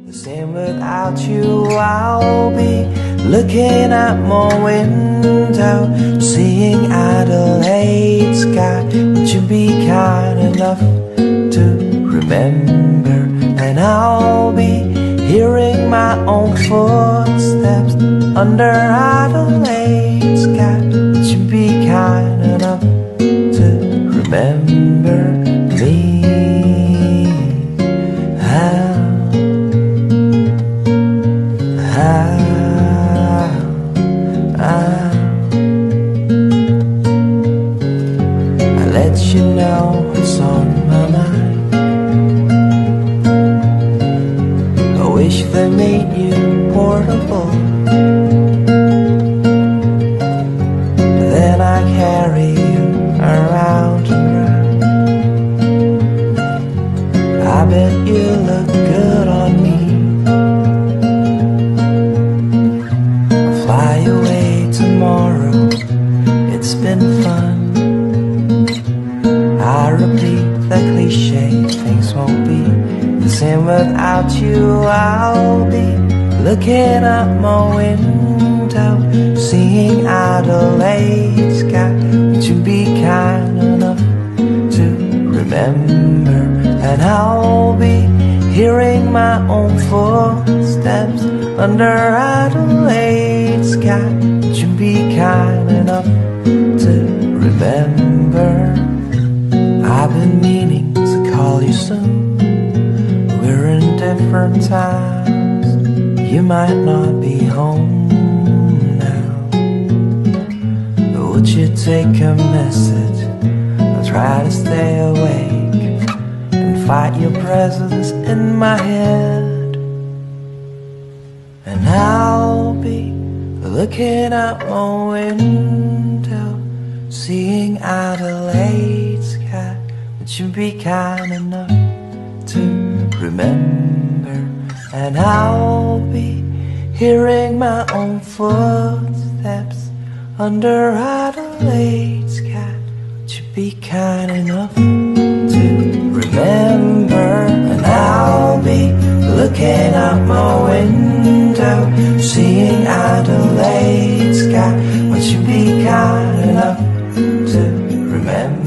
The same without you. I'll be looking at my window, seeing Adelaide sky. Would you be kind enough to remember? And I'll be hearing my own footsteps under Adelaide sky. Would you be kind enough to remember me? I let you know what's on my mind. I wish they made you portable. Then I carry you around and round. I bet you look good on me. I'll fly away tomorrow. It's been fun. I repeat the cliche, things won't be the same without you. I'll be looking out my window, seeing Adelaide sky. Would you be kind enough to remember? And I'll be hearing my own footsteps under Adelaide sky. Would you be kind enough to remember? I've been meaning to call you soon. We're in different times. You might not be home now, but would you take a message? I'll try to stay awake and fight your presence in my head. And I'll be looking out my window, seeing Adelaide sky. Would you be kind enough to remember? And I'll be hearing my own footsteps under Adelaide sky. Would you be kind enough to remember? And I'll be looking out my window, seeing Adelaide sky. Would you be kind enough to remember?